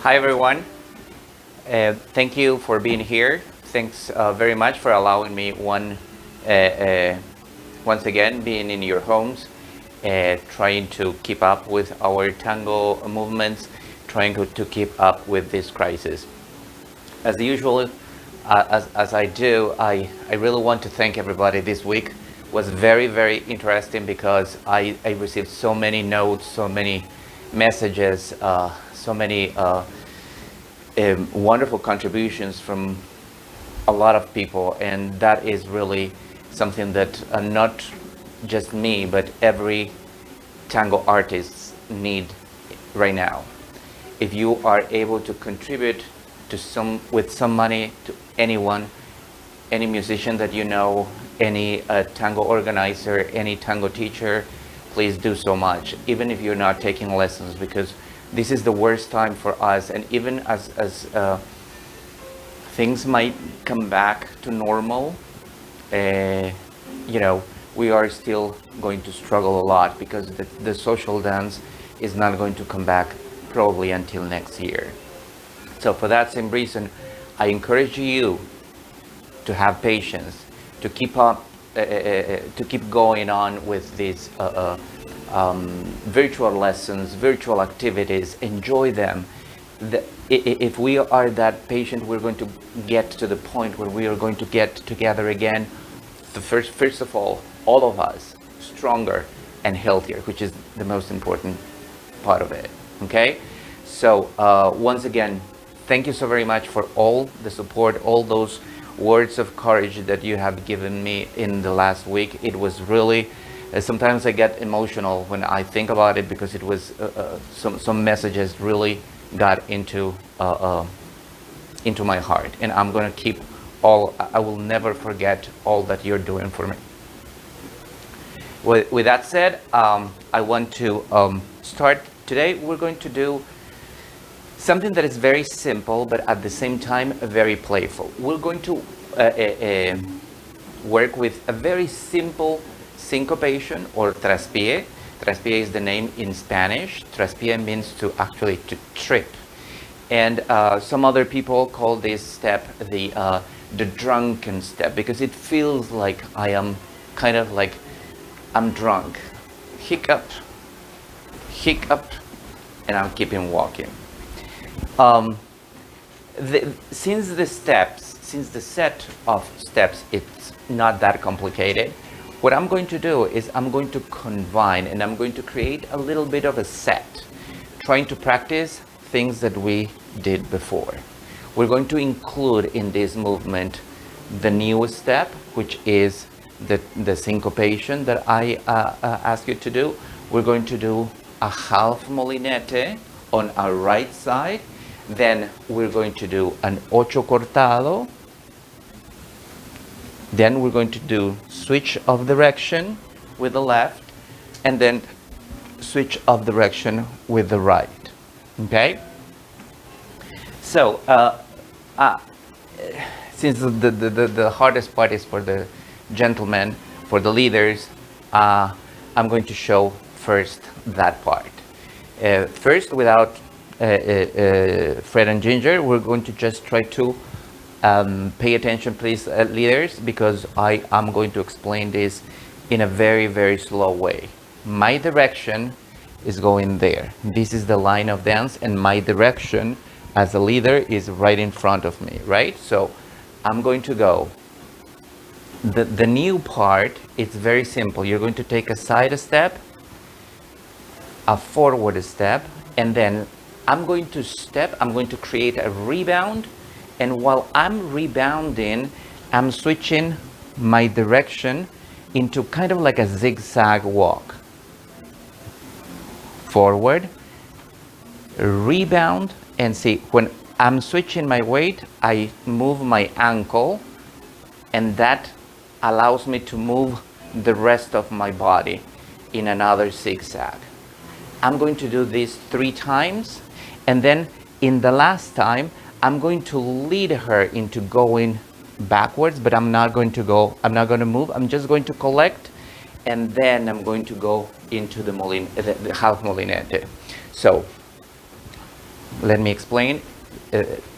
Hi everyone. Thank you for being here. Thanks very much for allowing me once again being in your homes, trying to keep up with our tango movements, trying to keep up with this crisis. As usual, as I do, I really want to thank everybody. This week was very interesting because I received so many notes, so many messages, so many wonderful contributions from a lot of people, and that is really something that not just me but every tango artist need right now. If you are able to contribute to with some money to anyone, any musician that you know, any tango organizer, any tango teacher, please do so much, even if you're not taking lessons, because this is the worst time for us. And even as things might come back to normal, you know, we are still going to struggle a lot because the social dance is not going to come back probably until next year. So for that same reason, I encourage you to have patience, to keep up, to keep going on with these virtual lessons, virtual activities. Enjoy them. If we are that patient, we're going to get to the point where we are going to get together again. First of all of us stronger and healthier, which is the most important part of it. Okay, so once again, thank you so very much for all the support, all those words of courage that you have given me in the last week. It was really, sometimes I get emotional when I think about it, because it was some messages really got into my heart, and I'm gonna keep I will never forget all that you're doing for me. With that said, I want to start. Today we're going to do something that is very simple, but at the same time very playful. We're going to work with a very simple syncopation, or traspié. Traspié is the name in Spanish. Traspié means to trip. And some other people call this step the drunken step, because it feels like I am kind of like I'm drunk. Hiccup, hiccup, and I'm keeping walking. Since the set of steps, it's not that complicated. What I'm going to do is I'm going to combine, and I'm going to create a little bit of a set, trying to practice things that we did before. We're going to include in this movement the new step, which is the syncopation that I ask you to do. We're going to do a half molinete on our right side. Then we're going to do an ocho cortado. Then we're going to do switch of direction with the left, and then switch of direction with the right. Okay? So, since the hardest part is for the gentlemen, for the leaders, I'm going to show first that part. First, without Fred and Ginger, we're going to just try to pay attention, please, leaders, because I am going to explain this in a very slow way. My direction is going there. This is the line of dance, and my direction as a leader is right in front of me, right? So I'm going to go. The new part, it's very simple. You're going to take a side step, a forward step, and then I'm going to create a rebound, and while I'm rebounding, I'm switching my direction into kind of like a zigzag walk. Forward, rebound, and see, when I'm switching my weight, I move my ankle, and that allows me to move the rest of my body in another zigzag. I'm going to do this 3 times, and then in the last time, I'm going to lead her into going backwards, but I'm not going to move. I'm just going to collect, and then I'm going to go into the half molinete. So Let me explain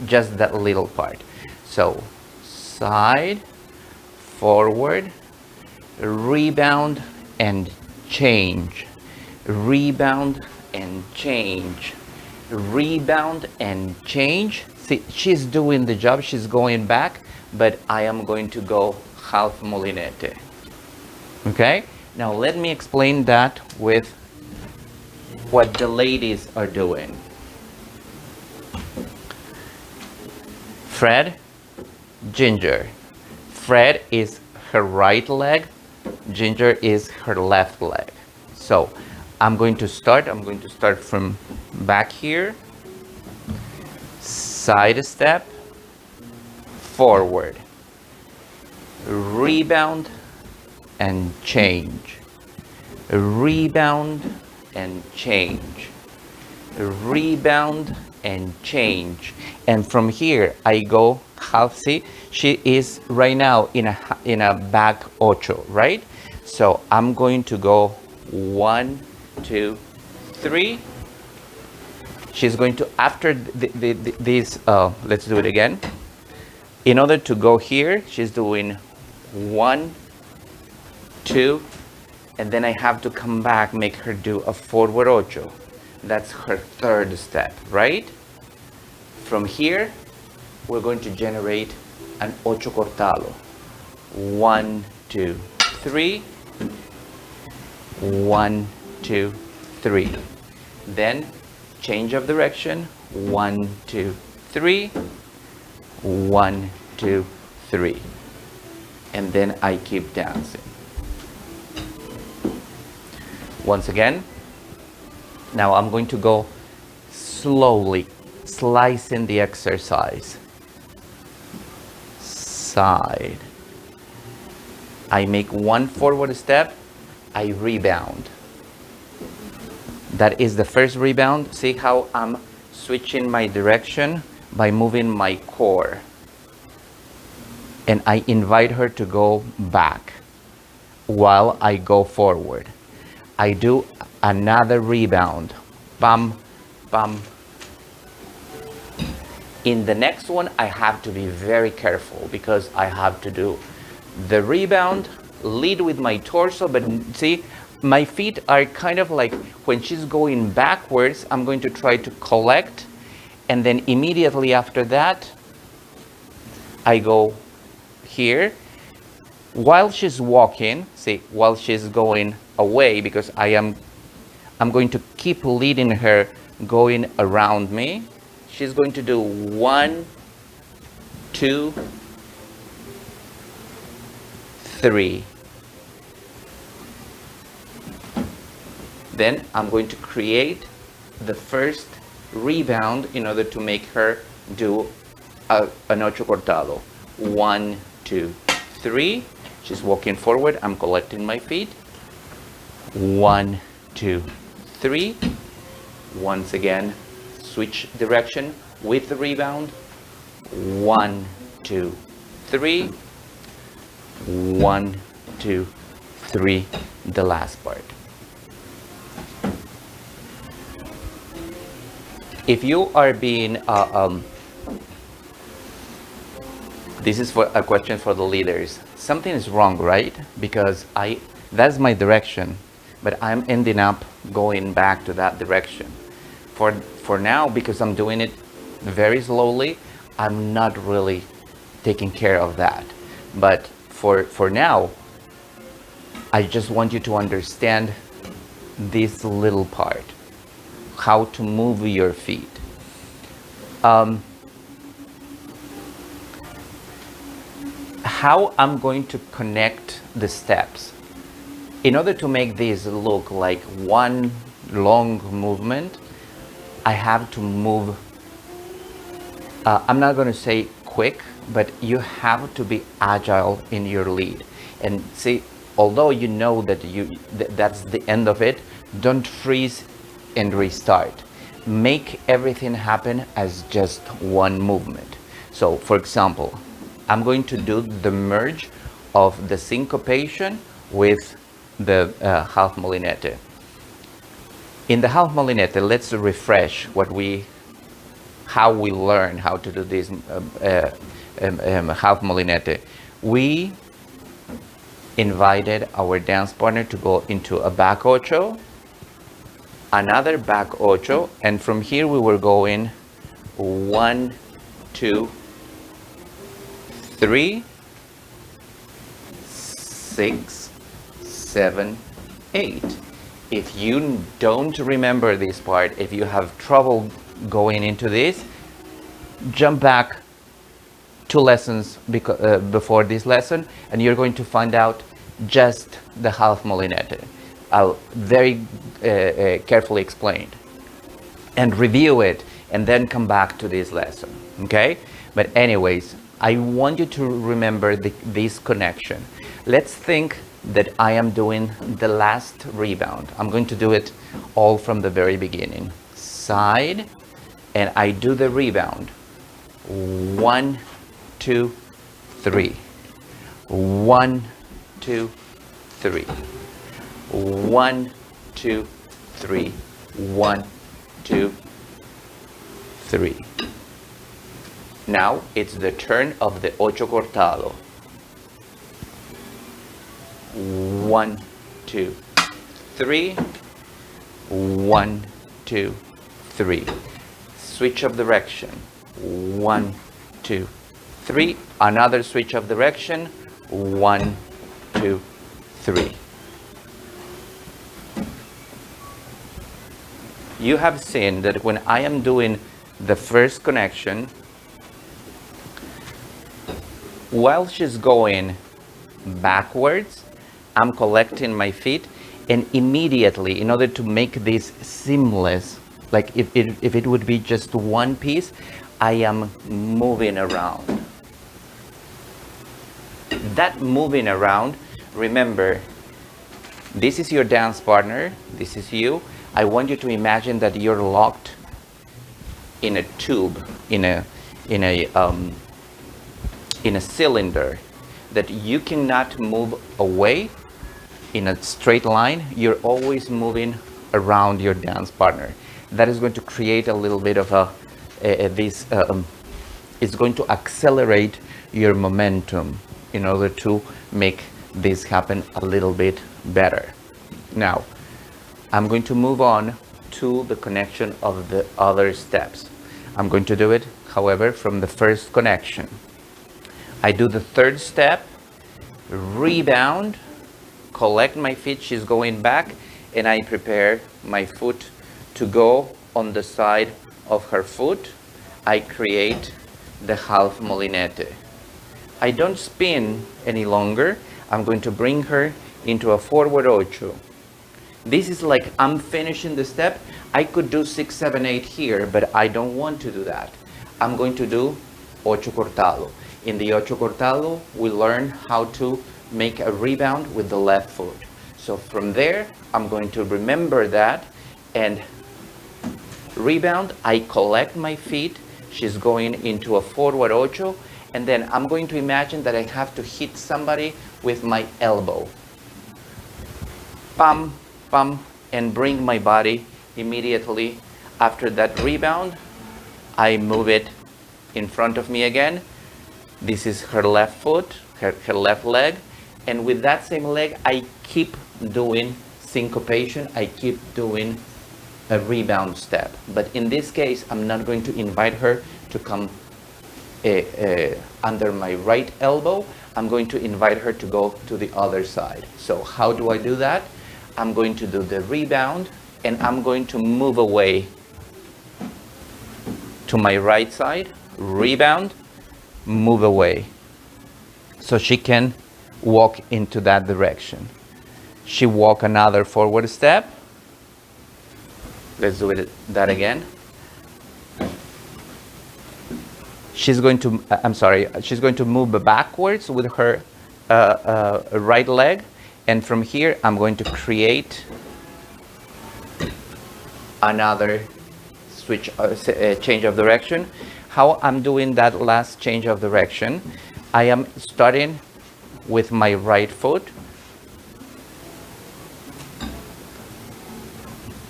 just that little part. So side, forward, rebound and change, rebound and change, rebound and change. See, she's doing the job, she's going back, but I am going to go half molinete. Okay, now let me explain that with what the ladies are doing. Fred, Ginger. Fred is her right leg, Ginger is her left leg. So I'm going to start from back here, side step, forward, rebound and change, rebound and change, rebound and change. And from here I go half. See, she is right now in a back ocho, right? So I'm going to go 1, 2, 3. She's going to, after this, let's do it again. In order to go here, she's doing 1, 2, and then I have to come back, make her do a forward ocho. That's her third step, right? From here, we're going to generate an ocho cortado. 1, 2, 3. 1, 2, 3. Then change of direction. 1, 2, 3. 1, 2, 3. And then I keep dancing. Once again. Now I'm going to go slowly, slicing the exercise. Side. I make one forward step, I rebound. That is the first rebound. See how I'm switching my direction by moving my core. And I invite her to go back while I go forward. I do another rebound. Bam, bam. In the next one, I have to be very careful because I have to do the rebound, lead with my torso, but see, my feet are kind of like when she's going backwards, I'm going to try to collect, and then immediately after that, I go here. While she's walking, see, while she's going away, because I'm going to keep leading her going around me. She's going to do 1, 2, 3. Then I'm going to create the first rebound in order to make her do an ocho cortado. 1, 2, 3. She's walking forward. I'm collecting my feet. 1, 2, 3. Once again, switch direction with the rebound. 1, 2, 3. 1, 2, 3. The last part. If you are being, this is for a question for the leaders. Something is wrong, right? Because that's my direction, but I'm ending up going back to that direction. For now, because I'm doing it very slowly, I'm not really taking care of that. But for now, I just want you to understand this little part, how to move your feet. How I'm going to connect the steps. In order to make this look like one long movement, I have to move, I'm not going to say quick, but you have to be agile in your lead. And see, although you know that that's the end of it, don't freeze and restart. Make everything happen as just one movement. So for example, I'm going to do the merge of the syncopation with the half molinete. In the half molinete, let's refresh what we how we learn how to do this half molinete. We invited our dance partner to go into a back ocho, another back ocho, and from here we were going 1, 2, 3, 6, 7, 8. If you don't remember this part, if you have trouble going into this, jump back 2 lessons before this lesson, and you're going to find out just the half molinete. I'll very carefully explained, and review it, and then come back to this lesson, okay? But anyways, I want you to remember this connection. Let's think that I am doing the last rebound. I'm going to do it all from the very beginning. Side, and I do the rebound. 1, 2, 3. 1, 2, 3. 1, 2, 3. 1, 2, 3. Now it's the turn of the ocho cortado. 1, 2, 3. 1, 2, 3. Switch of direction. 1, 2, 3. Another switch of direction. 1, 2, 3. You have seen that when I am doing the first connection, while she's going backwards, I'm collecting my feet, and immediately, in order to make this seamless, like if it would be just one piece, I am moving around. That moving around, remember, this is your dance partner, this is you. I want you to imagine that you're locked in a tube, in a cylinder, that you cannot move away in a straight line. You're always moving around your dance partner. That is going to create a little bit of it's going to accelerate your momentum in order to make this happen a little bit better. Now, I'm going to move on to the connection of the other steps. I'm going to do it, however, from the first connection. I do the third step, rebound, collect my feet, she's going back, and I prepare my foot to go on the side of her foot. I create the half molinete. I don't spin any longer. I'm going to bring her into a forward ocho. This is like I'm finishing the step. I could do 6, 7, 8 here, but I don't want to do that. I'm going to do ocho cortado. In the ocho cortado, we learn how to make a rebound with the left foot. So from there, I'm going to remember that and rebound. I collect my feet. She's going into a forward ocho, and then I'm going to imagine that I have to hit somebody with my elbow. Pam, pam, and bring my body immediately after that rebound. I move it in front of me again. This is her left foot, her left leg, and with that same leg, I keep doing syncopation. I keep doing a rebound step. But in this case, I'm not going to invite her to come under my right elbow. I'm going to invite her to go to the other side. So how do I do that? I'm going to do the rebound, and I'm going to move away to my right side, rebound, move away, so she can walk into that direction. She walk another forward step. Let's do that again. She's going to, she's going to move backwards with her right leg, and from here I'm going to create another switch, change of direction. How I'm doing that last change of direction, I am starting with my right foot.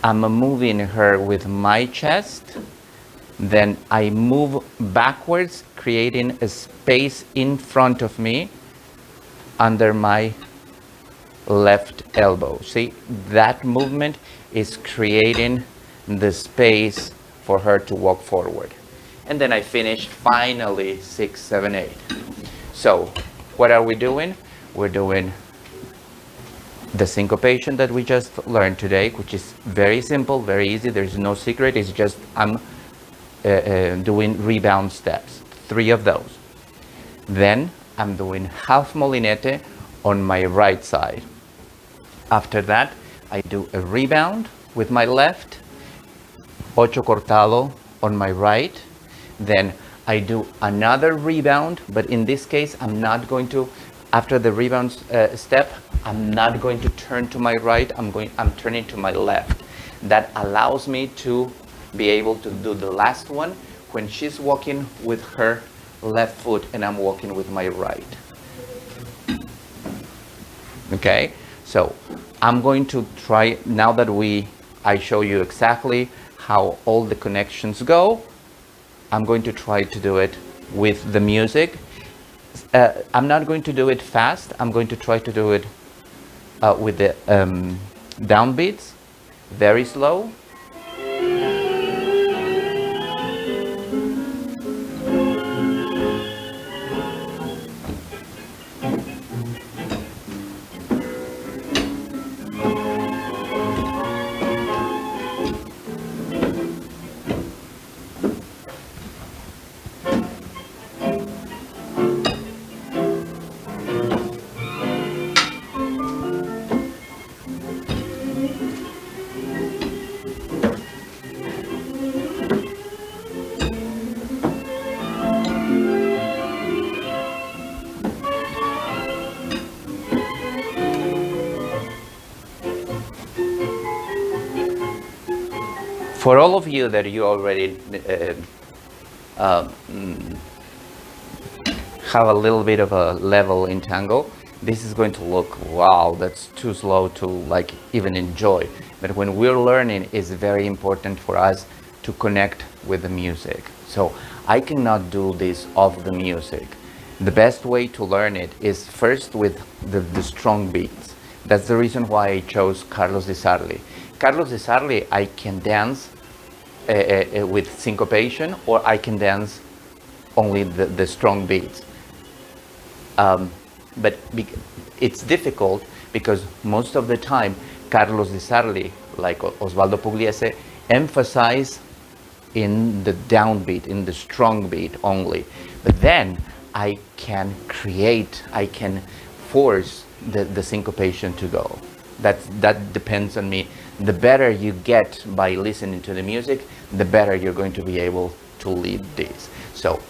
I'm moving her with my chest, Then I move backwards, creating a space in front of me under my left elbow. See, that movement is creating the space for her to walk forward. And then I finish finally 6, 7, 8. So what are we doing? We're doing the syncopation that we just learned today, which is very simple, very easy. There's no secret. It's just I'm doing rebound steps, 3 of those. Then I'm doing half molinete on my right side. After that, I do a rebound with my left, ocho cortado on my right. Then I do another rebound, but in this case, I'm not going to, after the rebound step, I'm not going to turn to my right, I'm turning to my left. That allows me to be able to do the last one when she's walking with her left foot and I'm walking with my right. Okay, so I'm going to try, now that I show you exactly how all the connections go, I'm going to try to do it with the music. I'm not going to do it fast. I'm going to try to do it with the downbeats, very slow. For all of you that you already have a little bit of a level in tango, this is going to look, wow, that's too slow to like even enjoy. But when we're learning, it's very important for us to connect with the music. So I cannot do this off the music. The best way to learn it is first with the strong beats. That's the reason why I chose Carlos Di Sarli. Carlos Di Sarli, I can dance with syncopation, or I can dance only the strong beats. But it's difficult because most of the time Carlos Di Sarli, like Osvaldo Pugliese, emphasize in the downbeat, in the strong beat only. But then I can create, I can force the syncopation to go. That depends on me. The better you get by listening to the music, the better you're going to be able to lead this. So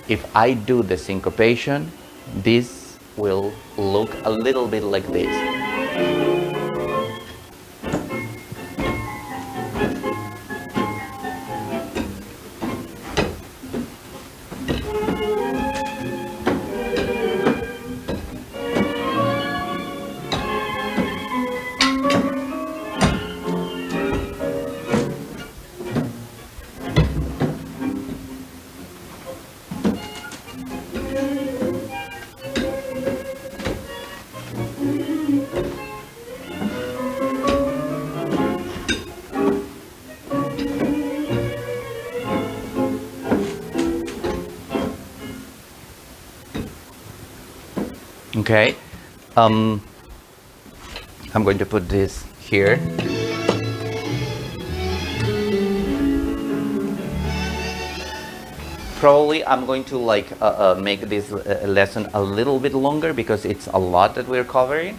if I do the syncopation, this will look a little bit like this. Okay, I'm going to put this here. Probably I'm going to like make this lesson a little bit longer because it's a lot that we're covering.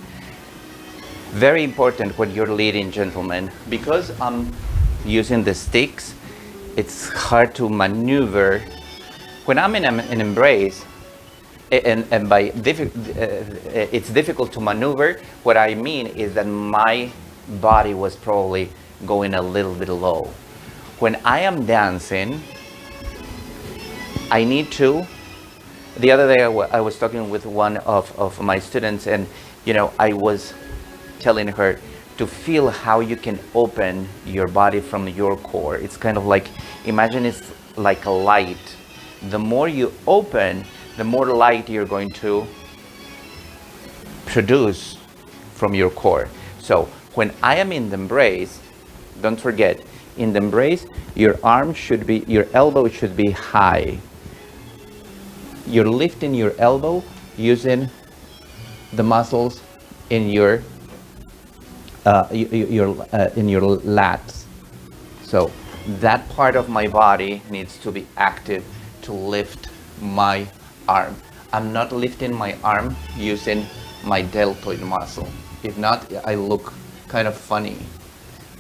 Very important when you're leading, gentlemen, because I'm using the sticks, it's hard to maneuver. When I'm in an embrace, and by it's difficult to maneuver, what I mean is that my body was probably going a little bit low. When I am dancing, I need to, the other day I was talking with one of my students, and you know, I was telling her to feel how you can open your body from your core. It's kind of like, imagine it's like a light. The more you open, the more light you're going to produce from your core. So when I am in the embrace, don't forget, in the embrace, your elbow should be high. You're lifting your elbow using the muscles in your lats. So that part of my body needs to be active to lift my arm. I'm not lifting my arm using my deltoid muscle. If not, I look kind of funny,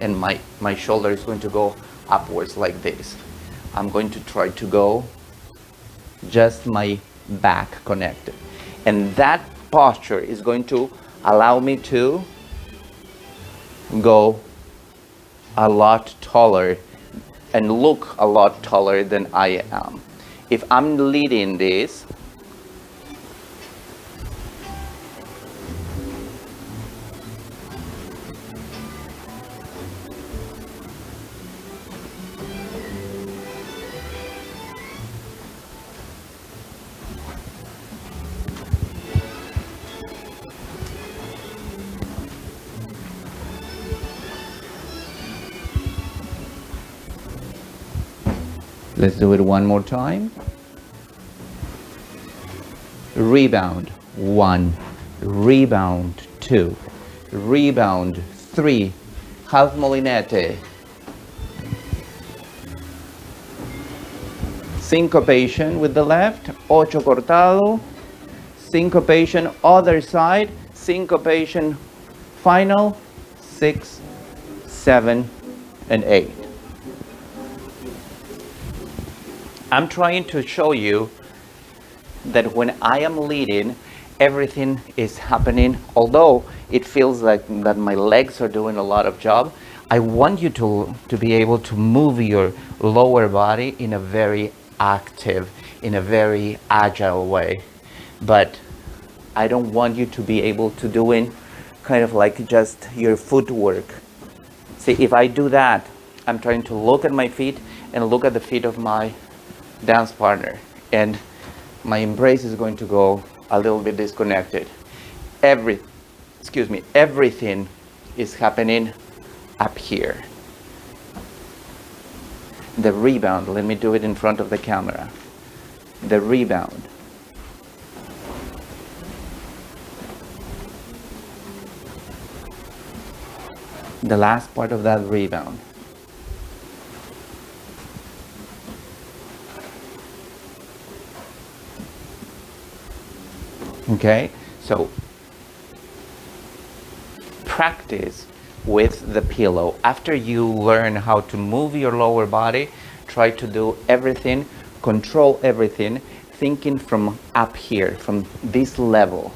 and my shoulder is going to go upwards like this. I'm going to try to go just my back connected. And that posture is going to allow me to go a lot taller and look a lot taller than I am. If I'm leading this, let's do it one more time. Rebound, 1, rebound, 2, rebound, 3, half molinete, syncopation with the left, ocho cortado, syncopation other side, syncopation final, 6, 7, and 8. I'm trying to show you that when I am leading, everything is happening. Although it feels like that my legs are doing a lot of job, I want you to be able to move your lower body in a very active, in a very agile way. But I don't want you to be able to doing kind of like just your footwork. See, if I do that, I'm trying to look at my feet and look at the feet of my dance partner, and my embrace is going to go a little bit disconnected. Everything is happening up here. The rebound, let me do it in front of the camera. The rebound. The last part of that rebound. Okay, so practice with the pillow. After you learn how to move your lower body, try to do everything, control everything, thinking from up here, from this level,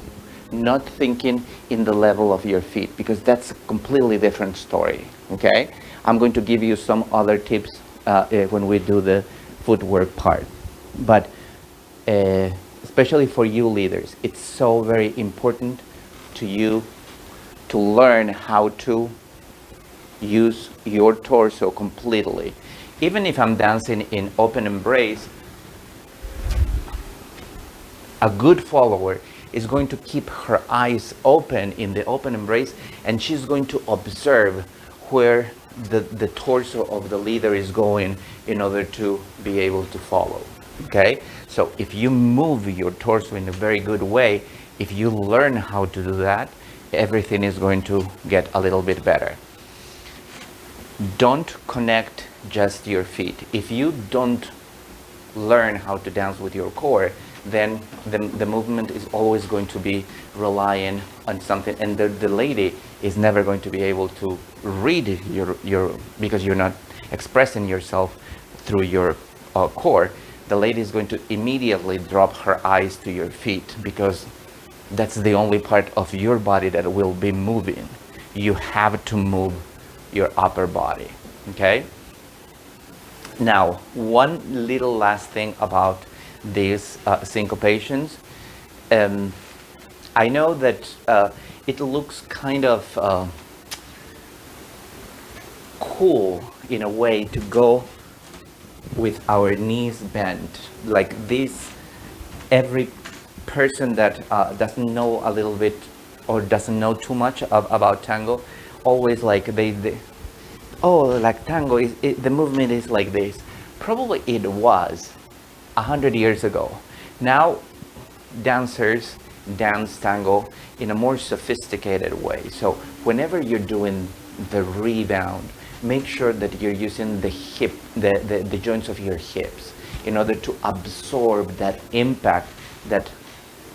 not thinking in the level of your feet, because that's a completely different story. Okay, I'm going to give you some other tips when we do the footwork part, but especially for you leaders, it's so very important to you to learn how to use your torso completely. Even if I'm dancing in open embrace, a good follower is going to keep her eyes open in the open embrace, and she's going to observe where the torso of the leader is going in order to be able to follow. Okay, so if you move your torso in a very good way, if you learn how to do that, everything is going to get a little bit better. Don't connect just your feet. If you don't learn how to dance with your core, then the movement is always going to be relying on something, and the lady is never going to be able to read your because you're not expressing yourself through your core. The lady is going to immediately drop her eyes to your feet, because that's the only part of your body that will be moving. You have to move your upper body. Okay, now one little last thing about these syncopations. I know that it looks kind of cool in a way to go with our knees bent like this. Every person that doesn't know a little bit or doesn't know too much about tango, always like they oh, like tango is the movement is like this. Probably it was 100 years ago. Now dancers dance tango in a more sophisticated way. So whenever you're doing the rebound, make sure that you're using the hip, the joints of your hips in order to absorb that impact that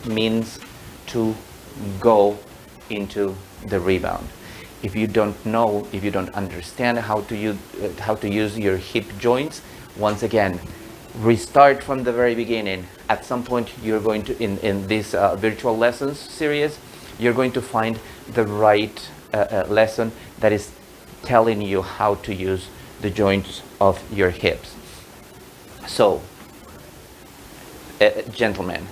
means to go into the rebound. If you don't know, if you don't understand how to use your hip joints, once again, restart from the very beginning. At some point, you're going to in this virtual lessons series, you're going to find the right lesson that is telling you how to use the joints of your hips. So, gentlemen,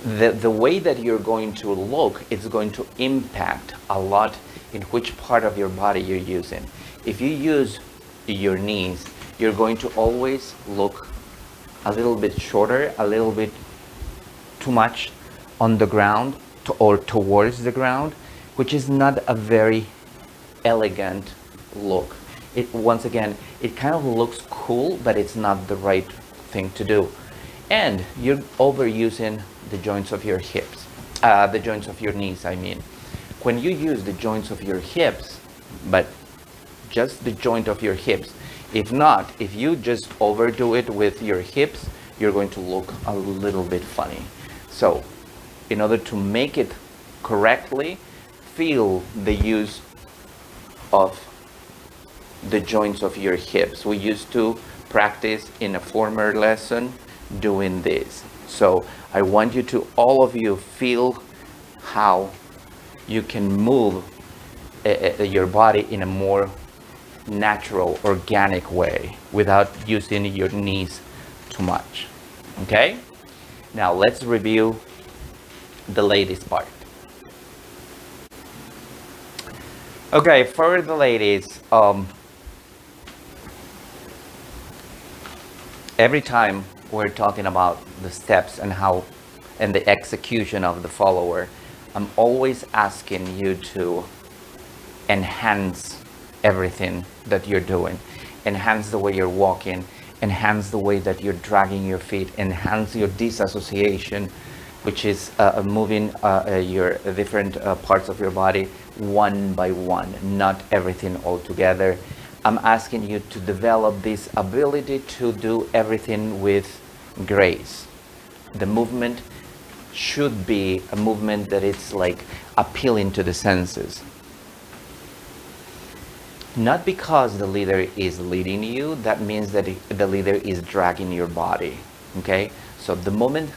the way that you're going to look is going to impact a lot in which part of your body you're using. If you use your knees, you're going to always look a little bit shorter, a little bit too much on the ground or towards the ground, which is not a very elegant look. Once again, it kind of looks cool, but it's not the right thing to do. And you're overusing the joints of your hips, the joints of your knees, I mean. When you use the joints of your hips, but just the joint of your hips, if not, if you just overdo it with your hips, you're going to look a little bit funny. So, in order to make it correctly, feel the use of the joints of your hips. We used to practice in a former lesson doing this. So I want you to, all of you, feel how you can move your body in a more natural, organic way without using your knees too much. Okay? Now let's review the ladies part. Okay, for the ladies, every time we're talking about the steps and how and the execution of the follower, I'm always asking you to enhance everything that you're doing. Enhance the way you're walking, enhance the way that you're dragging your feet, enhance your disassociation, which is moving your different parts of your body one by one, not everything all together. I'm asking you to develop this ability to do everything with grace. The movement should be a movement that is like appealing to the senses. Not because the leader is leading you, that means that the leader is dragging your body. Okay? So the moment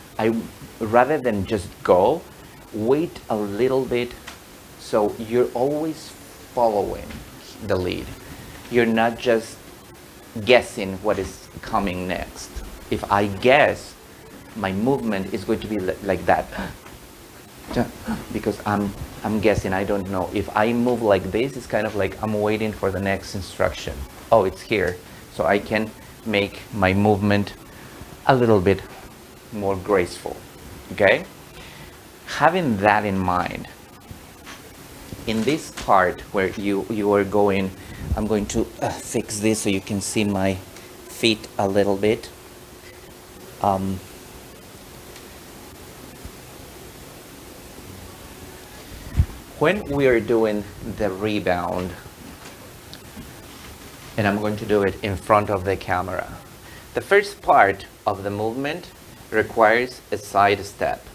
rather than just go, wait a little bit so you're always following the lead. You're not just guessing what is coming next. If I guess, my movement is going to be like that because I'm guessing, I don't know. If I move like this, it's kind of like I'm waiting for the next instruction. Oh, it's here. So I can make my movement a little bit more graceful. Okay? Having that in mind, in this part where you are going, I'm going to fix this so you can see my feet a little bit. When we are doing the rebound, and I'm going to do it in front of the camera, the first part of the movement requires a side step.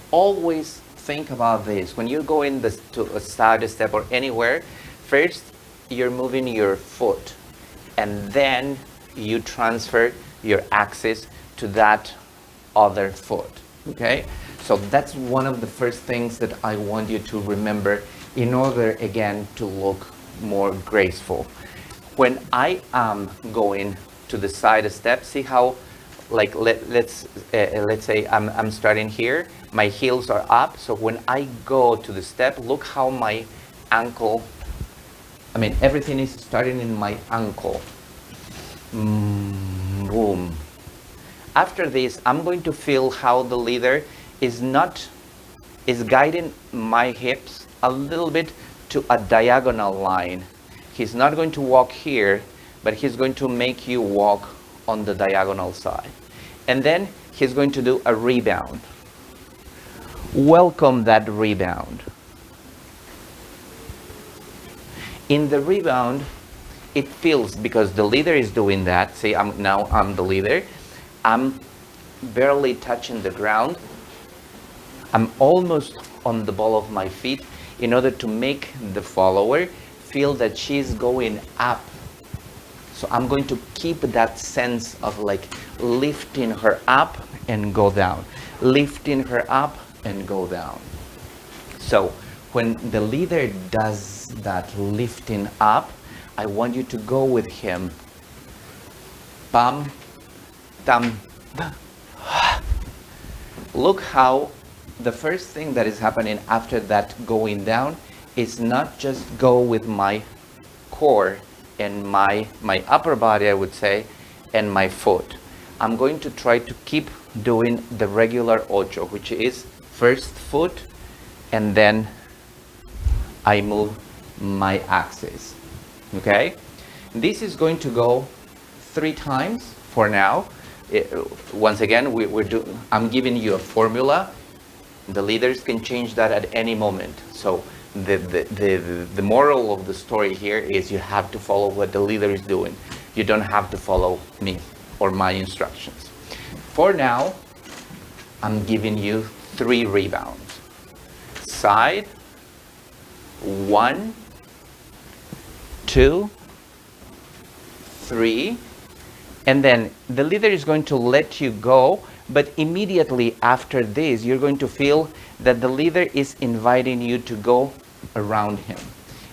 Always think about this. When you're going to a side step or anywhere, first you're moving your foot and then you transfer your axis to that other foot. Okay? So that's one of the first things that I want you to remember in order, again, to look more graceful. When I am going to the side step, see how, like, let's say I'm starting here, my heels are up, so when I go to the step, look how my ankle, everything is starting in my ankle. Boom. After this, I'm going to feel how the leader is guiding my hips a little bit to a diagonal line. He's not going to walk here, but he's going to make you walk on the diagonal side. And then he's going to do a rebound. Welcome that rebound. In the rebound, it feels, because the leader is doing that, see, I'm the leader, I'm barely touching the ground, I'm almost on the ball of my feet, in order to make the follower feel that she's going up. So I'm going to keep that sense of like lifting her up and go down, lifting her up and go down. So when the leader does that lifting up, I want you to go with him. Bam, tam. Look how the first thing that is happening after that going down is not just go with my core and my upper body, I would say, and my foot. I'm going to try to keep doing the regular ocho, which is first foot and then I move my axis. Okay? This is going to go 3 times for now. Once again, I'm giving you a formula. The leaders can change that at any moment. So the moral of the story here is you have to follow what the leader is doing. You don't have to follow me or my instructions. For now, I'm giving you 3 rebounds. Side, 1, 2, 3, and then the leader is going to let you go, but immediately after this, you're going to feel that the leader is inviting you to go around him,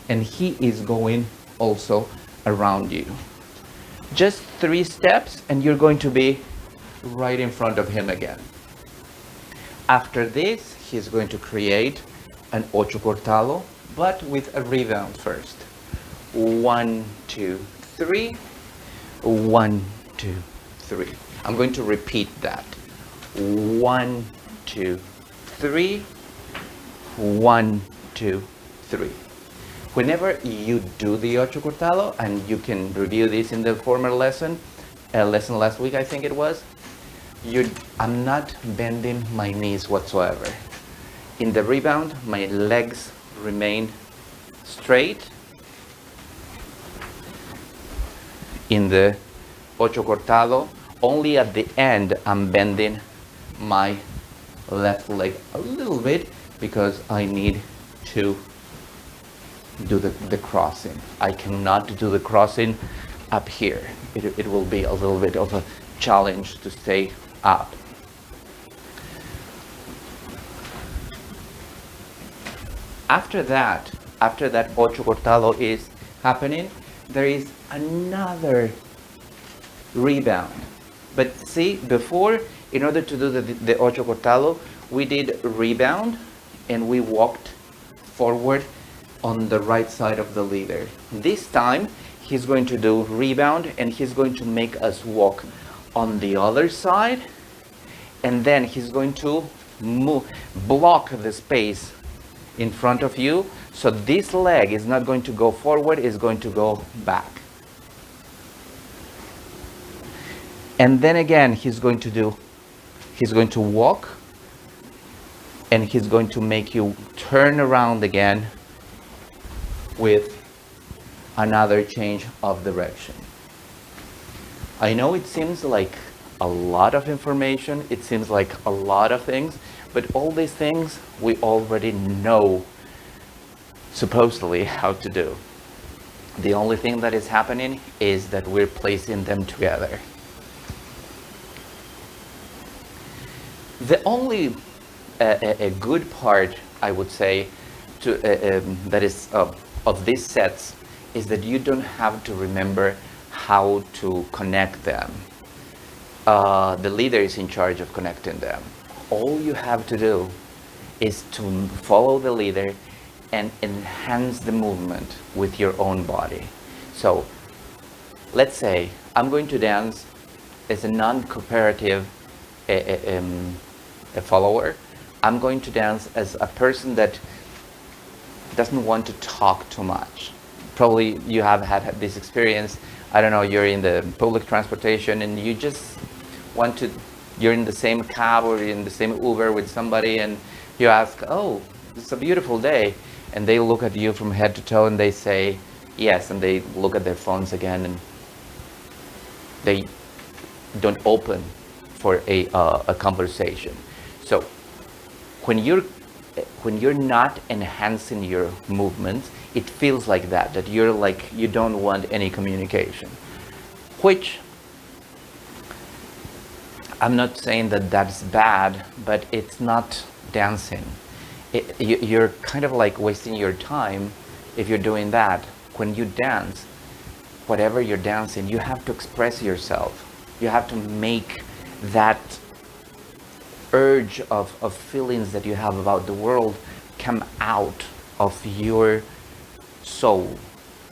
and he is going also around you. Just 3 steps, and you're going to be right in front of him again. After this, he's going to create an ocho cortado, but with a rebound first. 1, 2, 3. 1, 2, 3. I'm going to repeat that. 1, 2, 3. 1, 2, 3. Whenever you do the ocho cortado, and you can review this in the former lesson last week, I think it was, I'm not bending my knees whatsoever. In the rebound, my legs remain straight. In the ocho cortado, only at the end I'm bending my left leg a little bit because I need to do the crossing. I cannot do the crossing up here. It will be a little bit of a challenge to stay up. After that ocho cortado is happening, there is another rebound. But see, before, in order to do the ocho cortado, we did rebound and we walked forward on the right side of the leader. This time, he's going to do rebound and he's going to make us walk on the other side, and then he's going to block the space in front of you, so this leg is not going to go forward, it's going to go back. And then again, he's going to walk, and he's going to make you turn around again with another change of direction. I know it seems like a lot of information, it seems like a lot of things, but all these things we already know supposedly how to do. The only thing that is happening is that we're placing them together. The only a good part, I would say, that is of these sets is that you don't have to remember how to connect them. The leader is in charge of connecting them. All you have to do is to follow the leader and enhance the movement with your own body. So Let's say I'm going to dance as a non-cooperative a follower. I'm going to dance as a person that doesn't want to talk too much. Probably you have had this experience. I don't know, you're in the public transportation and you just want to, you're in the same cab or in the same Uber with somebody and you ask, oh, it's a beautiful day. And they look at you from head to toe and they say, yes. And they look at their phones again and they don't open for a conversation. So when you're not enhancing your movements, it feels like that you're like, you don't want any communication, which I'm not saying that that's bad, but it's not dancing. You're kind of like wasting your time if you're doing that. When you dance, whatever you're dancing, you have to express yourself. You have to make that urge of feelings that you have about the world come out of your soul.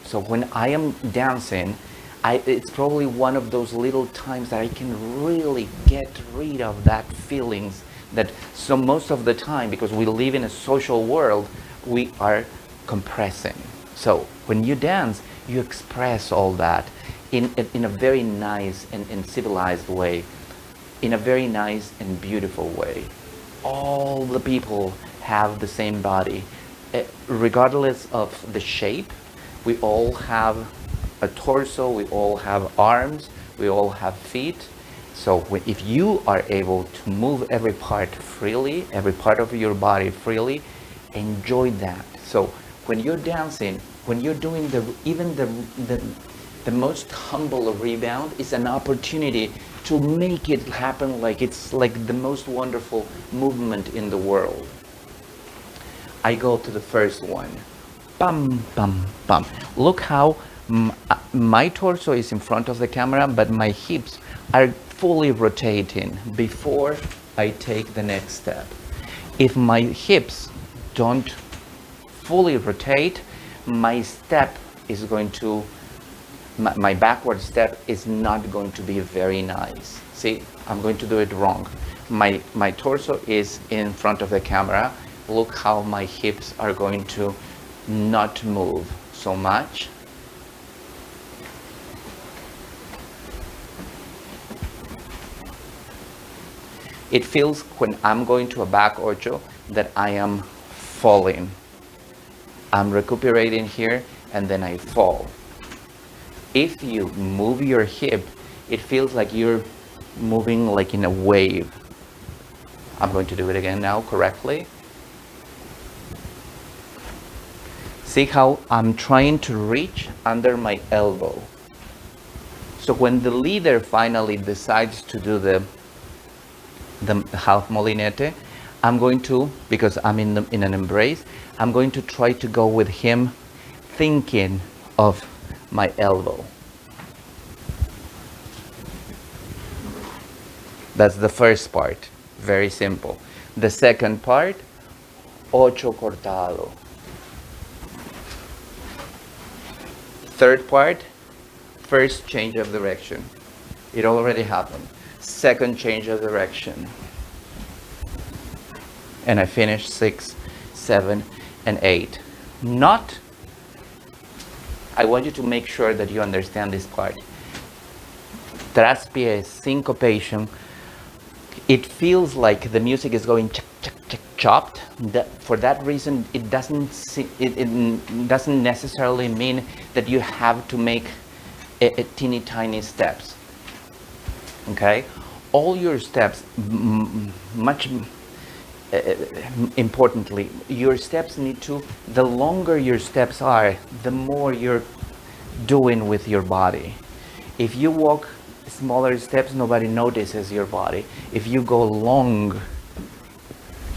So when I am dancing, it's probably one of those little times that I can really get rid of that feelings that so most of the time, because we live in a social world, we are compressing. So when you dance, you express all that in a very nice and civilized way, in a very nice and beautiful way. All the people have the same body. Regardless of the shape, we all have a torso, we all have arms, we all have feet. So if you are able to move every part freely, every part of your body freely, enjoy that. So when you're dancing, when you're doing the most humble rebound, is an opportunity to make it happen like it's like the most wonderful movement in the world. I go to the first one. Bum, bum, bum. Look how my torso is in front of the camera, but my hips are fully rotating before I take the next step. If my hips don't fully rotate, my step is going to, my backward step is not going to be very nice. See, I'm going to do it wrong. My torso is in front of the camera. Look how my hips are going to not move so much. It feels when I'm going to a back ocho that I am falling. I'm recuperating here and then I fall. If you move your hip, it feels like you're moving like in a wave. I'm going to do it again now correctly. See how I'm trying to reach under my elbow. So when the leader finally decides to do the half molinete, I'm going to, because I'm in an embrace, I'm going to try to go with him thinking of my elbow. That's the first part, very simple. The second part, ocho cortado. Third part, first change of direction. It already happened. Second change of direction. And I finished 6, 7, and 8. Not, I want you to make sure that you understand this part. Traspié, syncopation. It feels like the music is going chopped. For that reason, it doesn't necessarily mean that you have to make a teeny tiny steps. Okay, all your steps, much importantly, your steps need to, the longer your steps are, the more you're doing with your body. If you walk smaller steps, nobody notices your body. If you go long,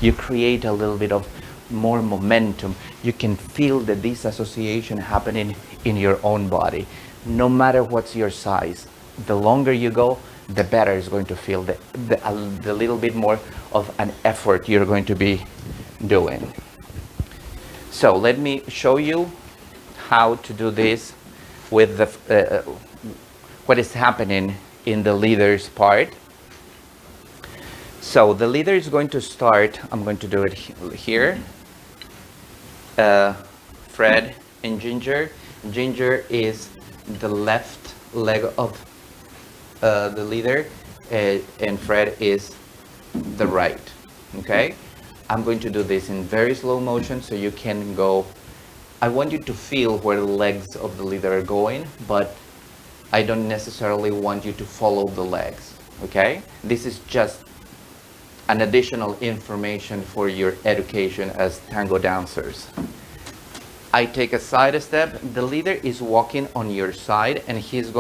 you create a little bit of more momentum. You can feel the disassociation happening in your own body. No matter what's your size, the longer you go, the better it's going to feel, the little bit more of an effort you're going to be doing. So let me show you how to do this with what is happening in the leader's part. So the leader is going to start, I'm going to do it here. Fred and Ginger. Ginger is the left leg of the leader, and Fred is the right. Okay? I'm going to do this in very slow motion so you can go. I want you to feel where the legs of the leader are going, but I don't necessarily want you to follow the legs. Okay? This is just an additional information for your education as tango dancers. I take a side step. The leader is walking on your side, and he's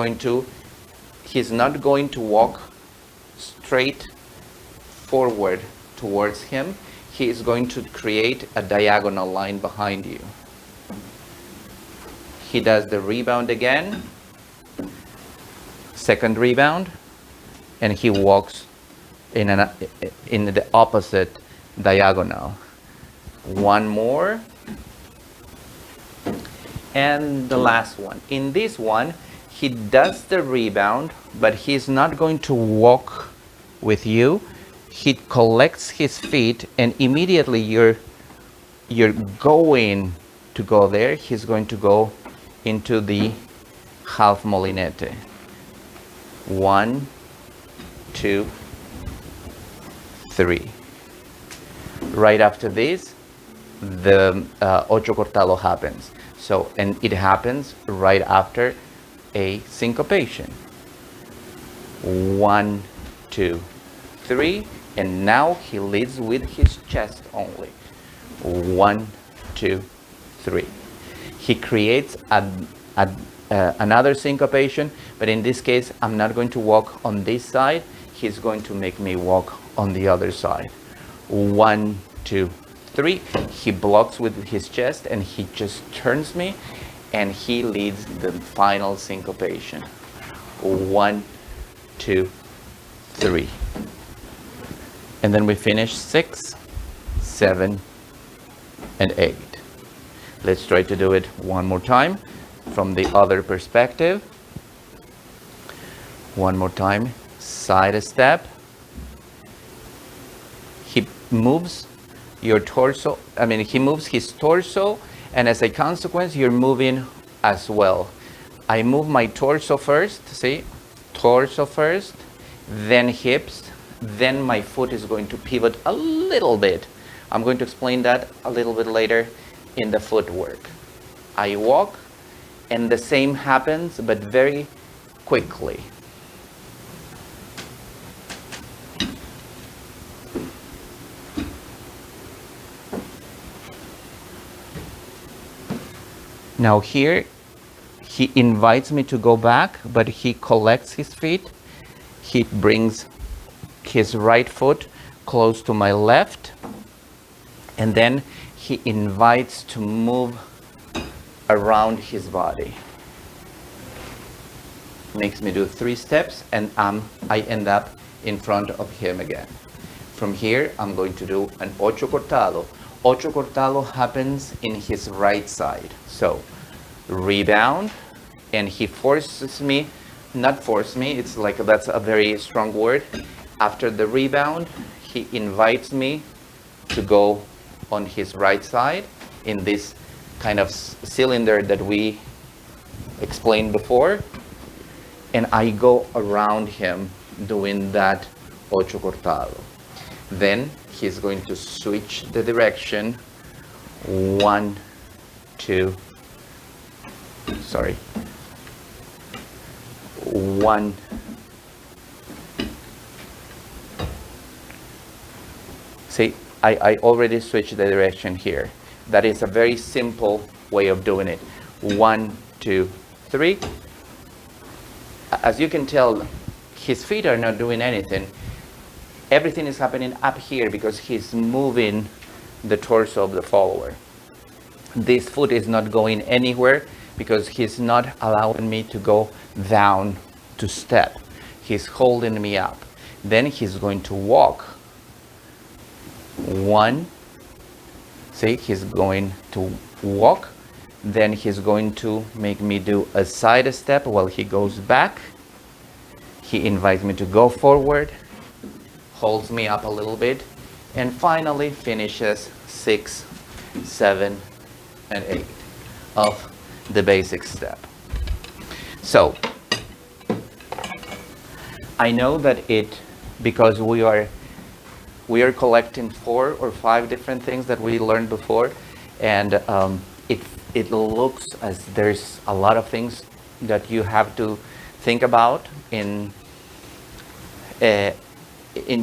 not going to walk straight forward towards him. He is going to create a diagonal line behind you. He does the rebound again, second rebound, and he walks in the opposite diagonal. One more, and the last one. In this one, he does the rebound, but he's not going to walk with you. He collects his feet, and immediately you're going to go there. He's going to go into the half molinete. 1, 2, 3. Right after this, the ocho cortado happens. So, and it happens right after a syncopation. 1, 2, 3, and now he leads with his chest only. 1, 2, 3. He creates another syncopation, but in this case, I'm not going to walk on this side. He's going to make me walk on the other side. 1, 2, 3. He blocks with his chest, and he just turns me, and he leads the final syncopation. 1, 2, 3. And then we finish 6, 7, and 8. Let's try to do it one more time from the other perspective. One more time, side step. He moves your torso, he moves his torso, and as a consequence, you're moving as well. I move my torso first, see? Torso first, then hips, then my foot is going to pivot a little bit. I'm going to explain that a little bit later in the footwork. I walk, and the same happens, but very quickly. Now here, he invites me to go back, but he collects his feet. He brings his right foot close to my left, and then he invites to move around his body. Makes me do 3 steps, and I end up in front of him again. From here, I'm going to do an ocho cortado. Ocho cortado happens in his right side. So, rebound, and he forces me, not force me, it's like that's a very strong word. After the rebound, he invites me to go on his right side in this kind of cylinder that we explained before, and I go around him doing that ocho cortado. Then he's going to switch the direction. 1, 2, 1, see, I already switched the direction here. That is a very simple way of doing it. 1, 2, 3. As you can tell, his feet are not doing anything. Everything is happening up here because he's moving the torso of the follower. This foot is not going anywhere because he's not allowing me to go down to step. He's holding me up. Then he's going to walk. 1, see, he's going to walk. Then he's going to make me do a side step while he goes back. He invites me to go forward, holds me up a little bit, and finally finishes 6, 7, and 8 of the basic step. So I know that because we are collecting 4 or 5 different things that we learned before, and it looks as there's a lot of things that you have to think about in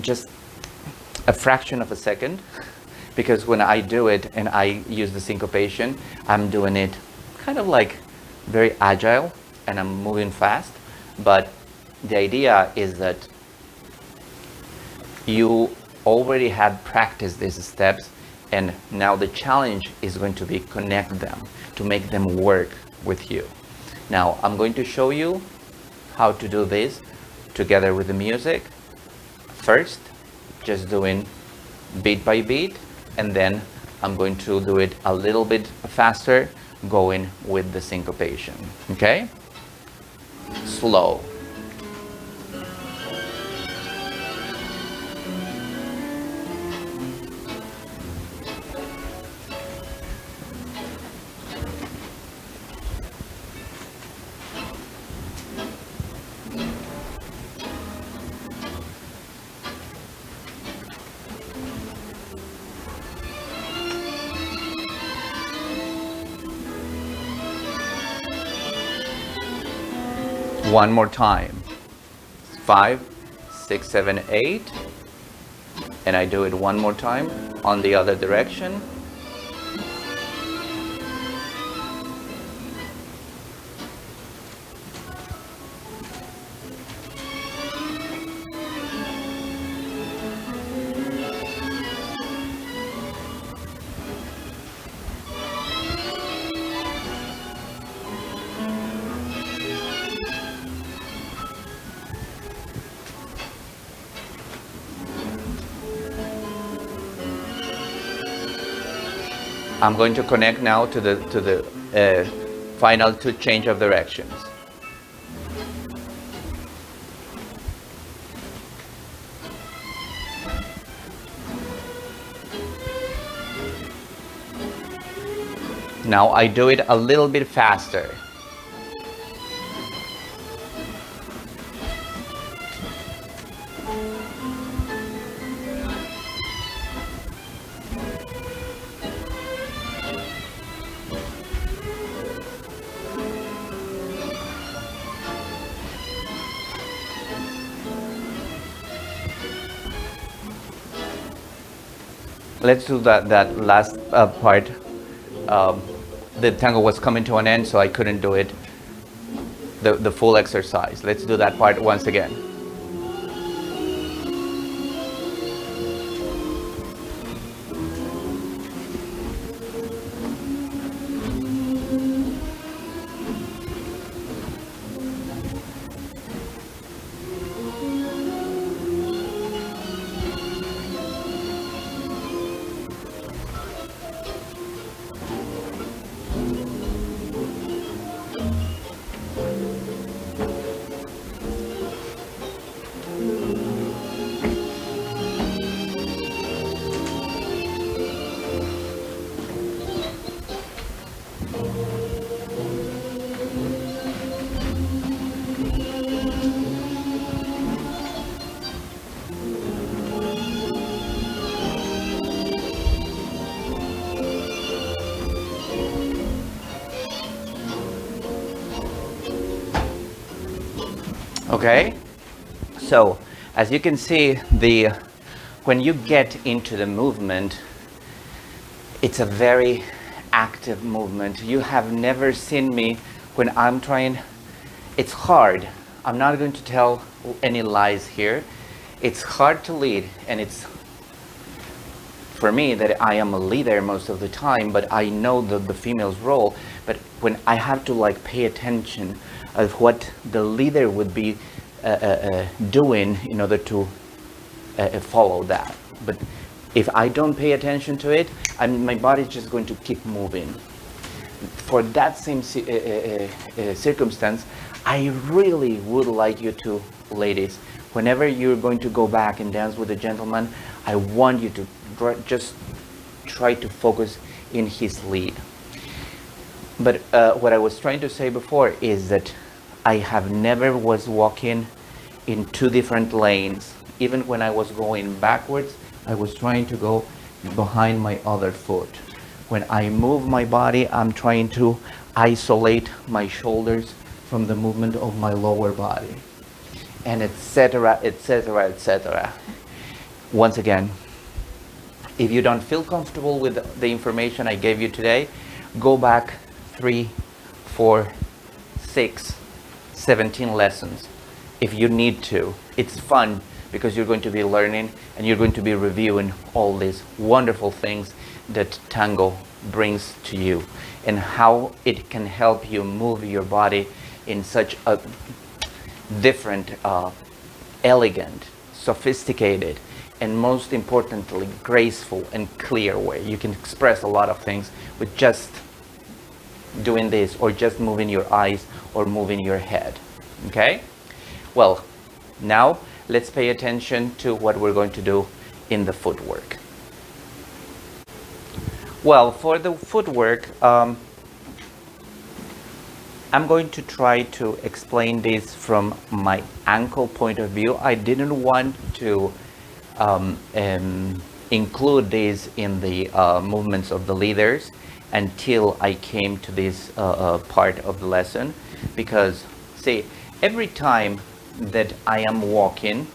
just a fraction of a second, because when I do it and I use the syncopation, I'm doing it kind of like very agile and I'm moving fast, but the idea is that you already had practiced these steps, and now the challenge is going to be connect them, to make them work with you. Now I'm going to show you how to do this together with the music. First, just doing beat by beat, and then I'm going to do it a little bit faster, going with the syncopation. Okay? Slow. One more time. 5, 6, 7, 8. And I do it one more time on the other direction. I'm going to connect now to the final 2 change of directions. Now I do it a little bit faster. Let's do that last part. The tango was coming to an end, so I couldn't do it the full exercise. Let's do that part once again. Okay, so as you can see, when you get into the movement, it's a very active movement. You have never seen me when I'm trying. It's hard. I'm not going to tell any lies here. It's hard to lead, and it's for me that I am a leader most of the time, but I know the female's role. But when I have to like pay attention of what the leader would be doing in order to follow that. But if I don't pay attention to it, my body's just going to keep moving. For that same circumstance, I really would like you to, ladies, whenever you're going to go back and dance with a gentleman, I want you to just try to focus in his lead. But what I was trying to say before is that I have never was walking in two different lanes. Even when I was going backwards, I was trying to go behind my other foot. When I move my body, I'm trying to isolate my shoulders from the movement of my lower body, and etc., etc., etc. Once again, if you don't feel comfortable with the information I gave you today, go back 3, 4, 6, 17 lessons if you need to. It's fun because you're going to be learning and you're going to be reviewing all these wonderful things that tango brings to you and how it can help you move your body in such a different, elegant, sophisticated, and most importantly, graceful and clear way. You can express a lot of things with just doing this, or just moving your eyes or moving your head. Okay? Well, now let's pay attention to what we're going to do in the footwork. Well, for the footwork, I'm going to try to explain this from my ankle point of view. I didn't want to include this in the movements of the leaders until I came to this part of the lesson, because see, every time that I am walking,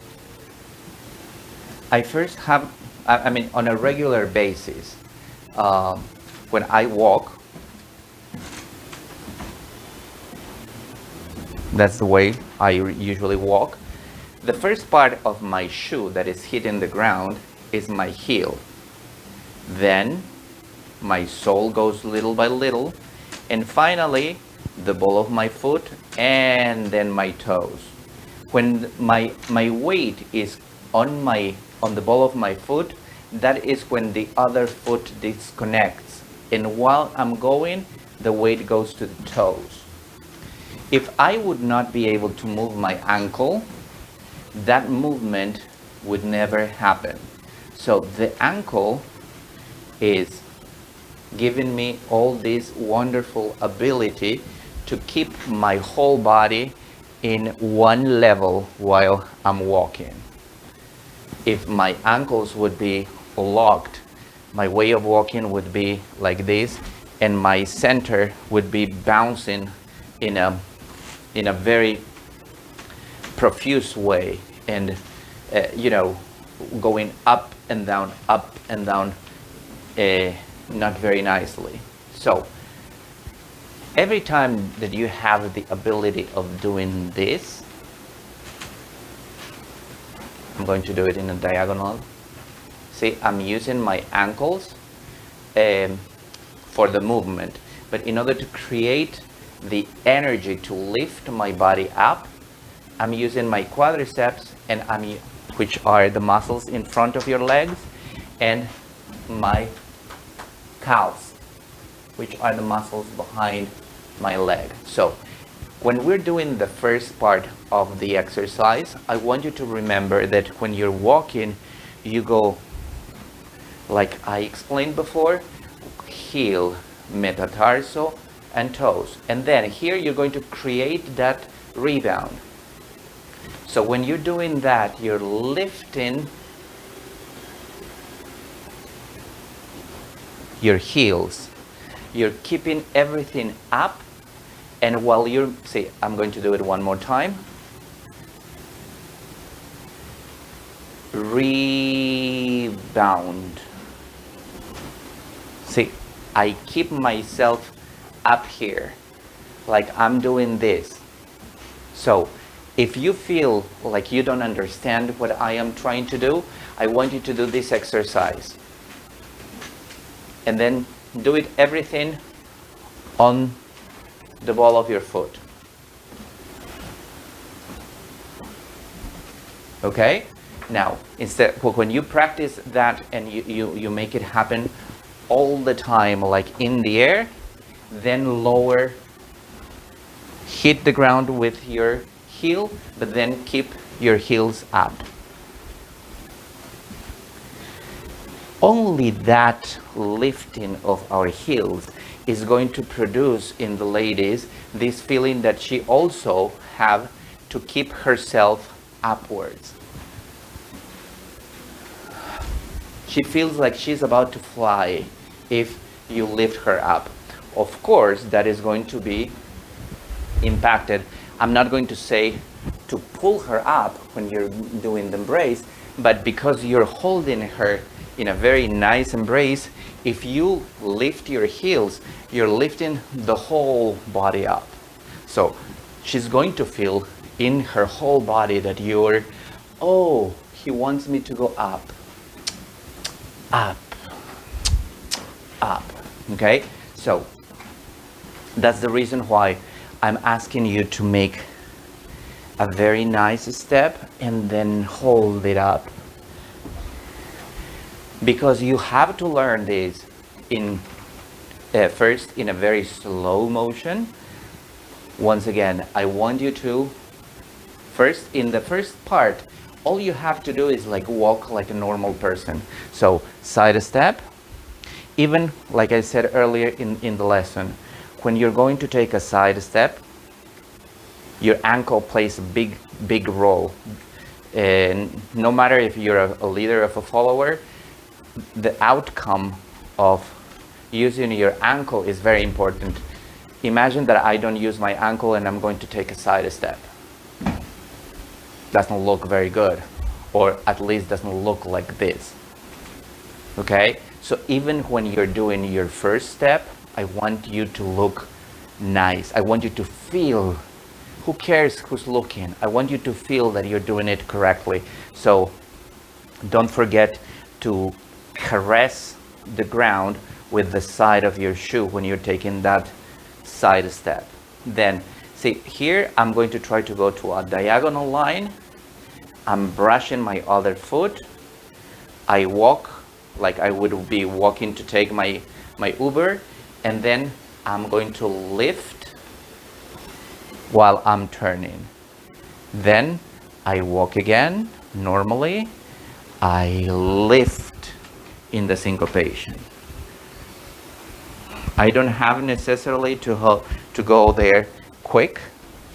I first have, I mean, on a regular basis, when I walk, that's the way I usually walk. The first part of my shoe that is hitting the ground is my heel. Then my sole goes little by little, and finally the ball of my foot, and then my toes. When my weight is on the ball of my foot, that is when the other foot disconnects, and while I'm going, the weight goes to the toes. If I would not be able to move my ankle, that movement would never happen. So the ankle is giving me all this wonderful ability to keep my whole body in one level while I'm walking. If my ankles would be locked, my way of walking would be like this, and my center would be bouncing in a very profuse way, and going up and down, not very nicely. So every time that you have the ability of doing this, I'm going to do it in a diagonal. See, I'm using my ankles for the movement, but in order to create the energy to lift my body up, I'm using my quadriceps, and which are the muscles in front of your legs, and my calves, which are the muscles behind my leg. So when we're doing the first part of the exercise, I want you to remember that when you're walking, you go, like I explained before, heel, metatarso, and toes. And then here you're going to create that rebound. So when you're doing that, you're lifting your heels. You're keeping everything up, and while you're, see, I'm going to do it one more time. Rebound. See, I keep myself up here, like I'm doing this. So if you feel like you don't understand what I am trying to do, I want you to do this exercise. And then do it everything on the ball of your foot. Okay? Now, instead, when you practice that and you make it happen all the time, like in the air, then lower hit the ground with your heel, but then keep your heels up. Only that lifting of our heels is going to produce in the ladies this feeling that she also have to keep herself upwards. She feels like she's about to fly if you lift her up. Of course, that is going to be impacted. I'm not going to say to pull her up when you're doing the embrace, but because you're holding her in a very nice embrace, if you lift your heels, you're lifting the whole body up. So she's going to feel in her whole body that you're, oh, he wants me to go up, up, up, okay? So that's the reason why I'm asking you to make a very nice step and then hold it up. Because you have to learn this in first in a very slow motion. Once again, I want you to first, in the first part, all you have to do is like walk like a normal person. So side step, even like I said earlier in the lesson, when you're going to take a side step, your ankle plays a big role. And no matter if you're a leader or a follower, the outcome of using your ankle is very important. Imagine that I don't use my ankle and I'm going to take a side step. Doesn't look very good, or at least doesn't look like this. Okay? So even when you're doing your first step, I want you to look nice. I want you to feel, who cares who's looking? I want you to feel that you're doing it correctly. So don't forget to caress the ground with the side of your shoe when you're taking that side step. Then see here, I'm going to try to go to a diagonal line. I'm brushing my other foot. I walk like I would be walking to take my Uber, and then I'm going to lift while I'm turning. Then I walk again normally. I lift in the syncopation. I don't have necessarily to go there quick.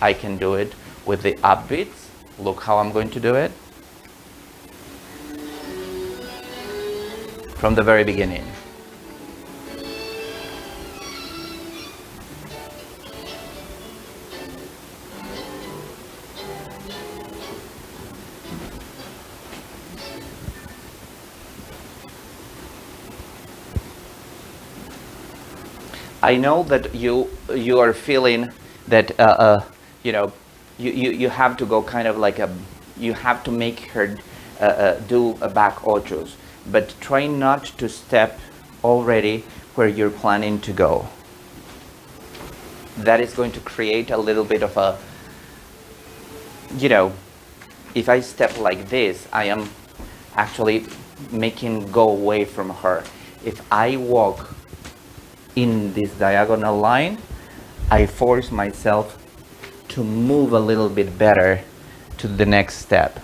I can do it with the upbeats. Look how I'm going to do it from the very beginning. I know that you are feeling that you have to go kind of like you have to make her do a back ochos, but try not to step already where you're planning to go. That is going to create a little bit of a, if I step like this, I am actually making go away from her. If I walk in this diagonal line, I force myself to move a little bit better to the next step.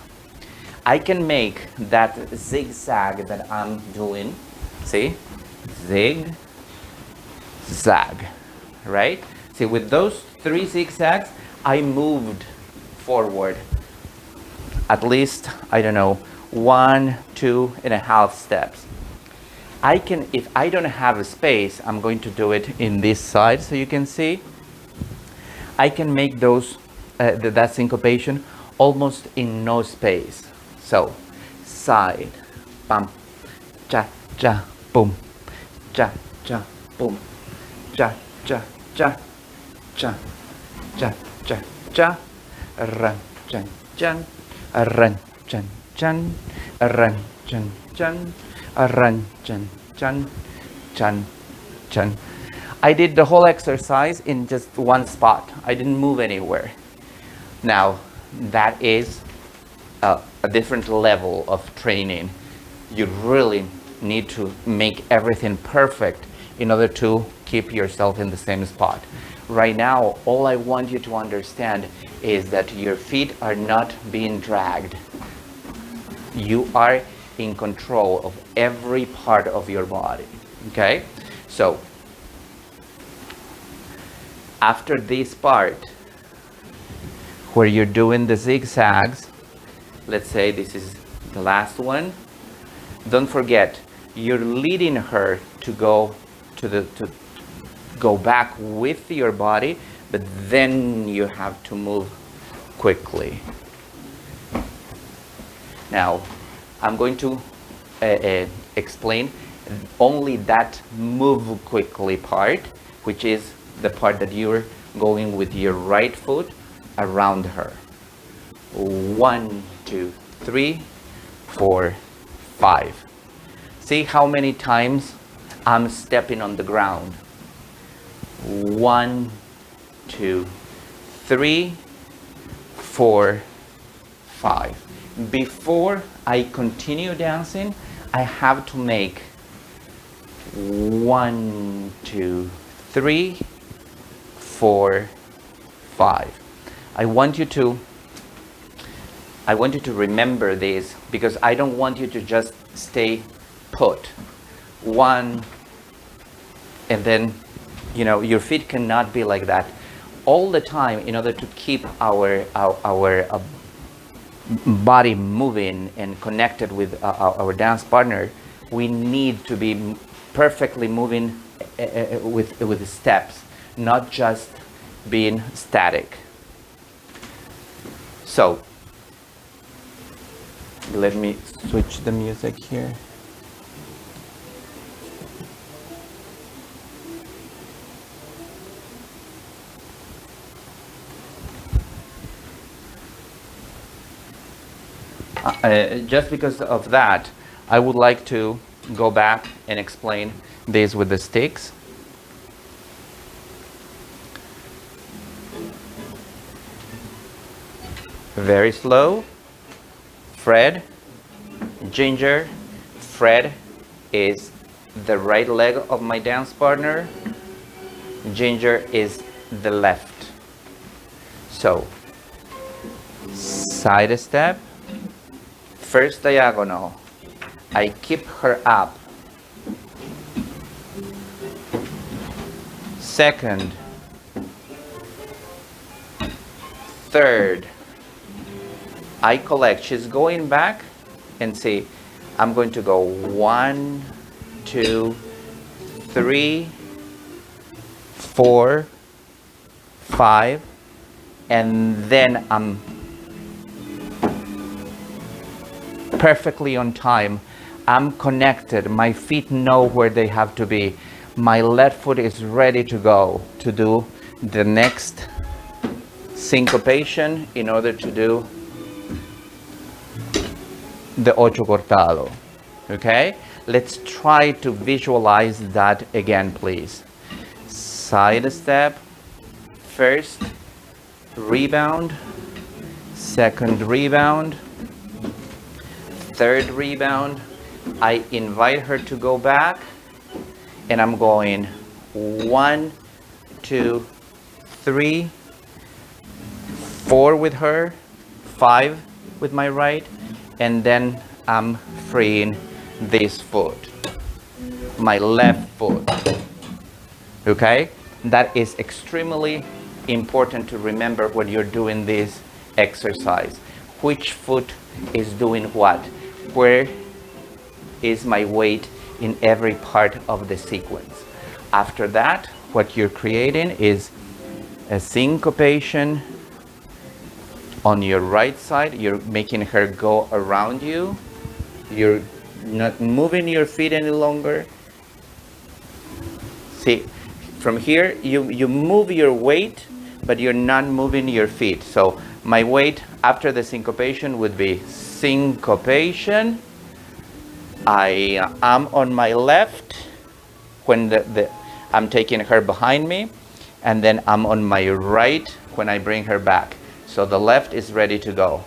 I can make that zigzag that I'm doing, see? Zig, zag, right? See, with those 3 zigzags, I moved forward at least, I don't know, 1, 2.5 steps. I can, if I don't have a space, I'm going to do it in this side so you can see. I can make those, that syncopation almost in no space. So, side, bum, cha, cha, boom, cha, cha, boom, cha, cha, cha, cha, cha, cha, cha, run, chan, chan, run, chan, chan, run, chan, chan, run, chan, chan, chan, chan. I did the whole exercise in just one spot. I didn't move anywhere. Now, that is a different level of training. You really need to make everything perfect in order to keep yourself in the same spot. Right now, all I want you to understand is that your feet are not being dragged. You are in control of every part of your body. Okay? So, after this part, where you're doing the zigzags, let's say this is the last one, don't forget, you're leading her to go to go back with your body, but then you have to move quickly. Now, I'm going to explain only that move quickly part, which is the part that you're going with your right foot around her. 1, 2, 3, 4, 5. See how many times I'm stepping on the ground. 1, 2, 3, 4, 5. Before I continue dancing, I have to make 1, 2, 3, 4, 5. I want you to remember this, because I don't want you to just stay put. 1, and then, you know, your feet cannot be like that all the time. In order to keep our body moving and connected with our dance partner, we need to be perfectly moving with the steps, not just being static. So let me switch the music here. Just because of that, I would like to go back and explain this with the sticks. Very slow. Fred, Ginger. Fred is the right leg of my dance partner. Ginger is the left. So, side step. First diagonal, I keep her up. Second, third, I collect. She's going back, and see, I'm going to go 1, 2, 3, 4, 5, and then I'm perfectly on time. I'm connected. My feet know where they have to be. My left foot is ready to go to do the next syncopation in order to do the ocho cortado. Okay? Let's try to visualize that again, please. Side step, first rebound, second rebound, third rebound. I invite her to go back, and I'm going 1, 2, 3, 4 with her, 5 with my right, and then I'm freeing this foot, my left foot. Okay? That is extremely important to remember when you're doing this exercise. Which foot is doing what? Where is my weight in every part of the sequence? After that, what you're creating is a syncopation on your right side. You're making her go around you. You're not moving your feet any longer. See, from here, you move your weight, but you're not moving your feet. So my weight after the syncopation would be syncopation. I am on my left when I'm taking her behind me, and then I'm on my right when I bring her back. So the left is ready to go.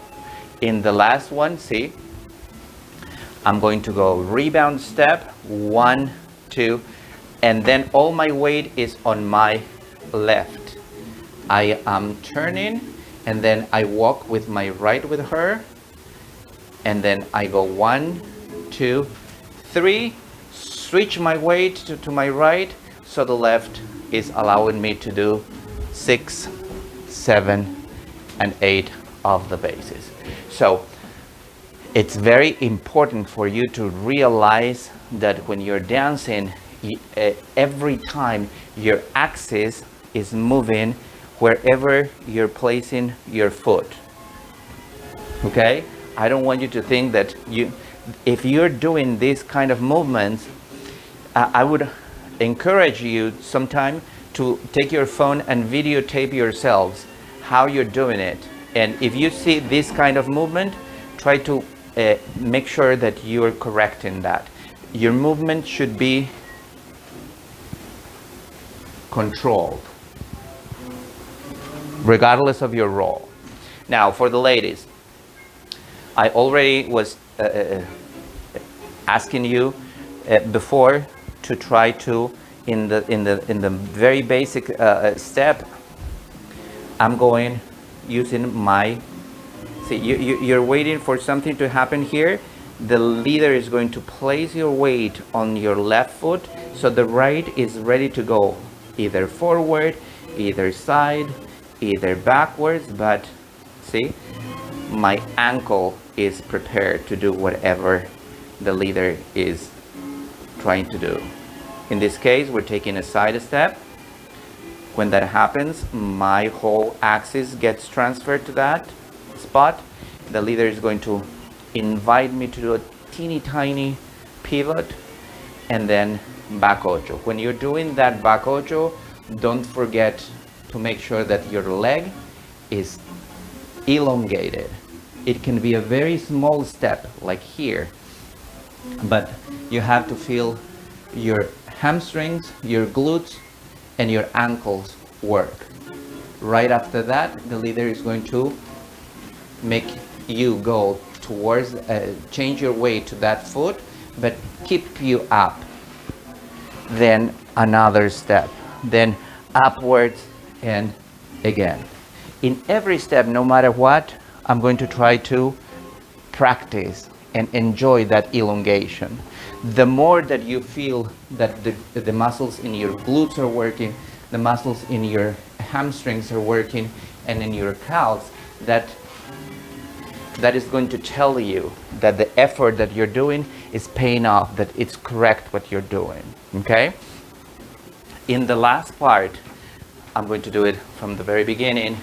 In the last one, see, I'm going to go rebound step, 1, 2, and then all my weight is on my left. I am turning, and then I walk with my right with her, and then I go 1, 2, 3, switch my weight to my right, so the left is allowing me to do 6, 7, and 8 of the bases. So it's very important for you to realize that when you're dancing, every time your axis is moving wherever you're placing your foot. Okay? I don't want you to think that if you're doing these kind of movements, I would encourage you sometime to take your phone and videotape yourselves how you're doing it. And if you see this kind of movement, try to make sure that you're correct in that. Your movement should be controlled, regardless of your role. Now, for the ladies, I already was asking you before to try to in the very basic step. I'm going using my. See, you're waiting for something to happen here. The leader is going to place your weight on your left foot, so the right is ready to go, either forward, either side, either backwards. But see, my ankle is prepared to do whatever the leader is trying to do. In this case, we're taking a side step. When that happens, my whole axis gets transferred to that spot. The leader is going to invite me to do a teeny tiny pivot and then back ocho. When you're doing that back ocho, don't forget to make sure that your leg is elongated. It can be a very small step like here, but you have to feel your hamstrings, your glutes, and your ankles work. Right after that, the leader is going to make you go towards, change your weight to that foot, but keep you up. Then another step, then upwards and again. In every step, no matter what, I'm going to try to practice and enjoy that elongation. The more that you feel that the muscles in your glutes are working, the muscles in your hamstrings are working, and in your calves, that is going to tell you that the effort that you're doing is paying off, that it's correct what you're doing. Okay? In the last part, I'm going to do it from the very beginning.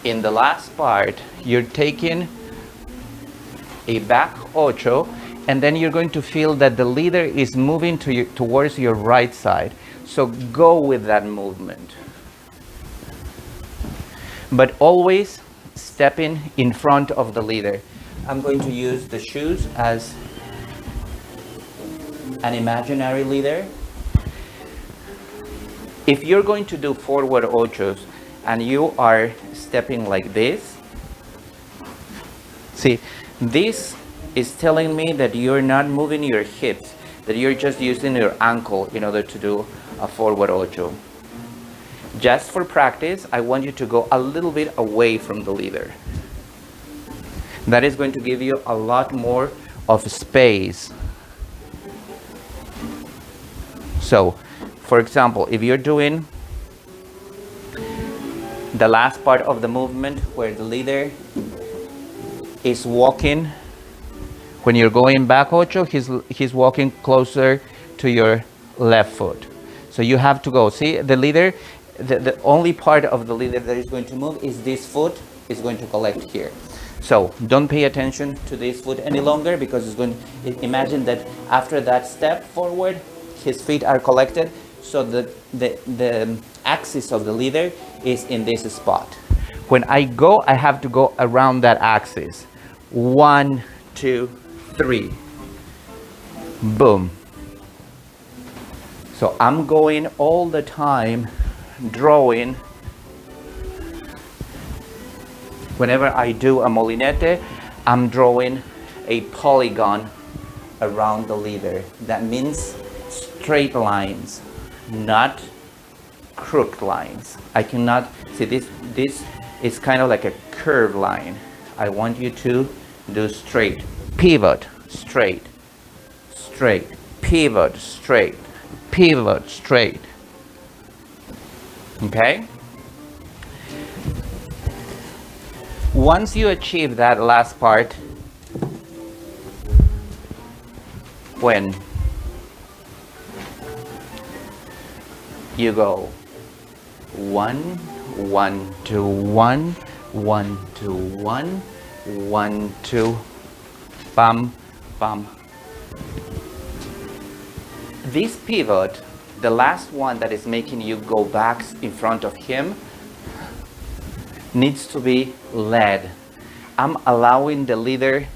In the last part, you're taking a back ocho, and then you're going to feel that the leader is moving towards your right side. So go with that movement. But always stepping in front of the leader. I'm going to use the shoes as an imaginary leader. If you're going to do forward ochos and you are stepping like this, see, this is telling me that you're not moving your hips, that you're just using your ankle in order to do a forward ocho. Just for practice, I want you to go a little bit away from the leader. That is going to give you a lot more of space. So, for example, if you're doing the last part of the movement where the leader is walking, when you're going back ocho, he's walking closer to your left foot. So you have to go. See, the leader, the only part of the leader that is going to move is this foot is going to collect here. So don't pay attention to this foot any longer, because it's going to, imagine that after that step forward, his feet are collected. So the axis of the leader is in this spot. When I go, I have to go around that axis. 1, 2, 3. Boom. So I'm going all the time, drawing. Whenever I do a molinete, I'm drawing a polygon around the leader. That means straight lines, not crooked lines. I cannot see this. This is kind of like a curved line. I want you to do straight, pivot, straight, straight, pivot, straight, pivot, straight. Okay? Once you achieve that last part, when you go 1, 1, 2, 1, 1, 2, 1, 1, 2, bam, bam. This pivot, the last one that is making you go back in front of him, needs to be led. I'm allowing the leader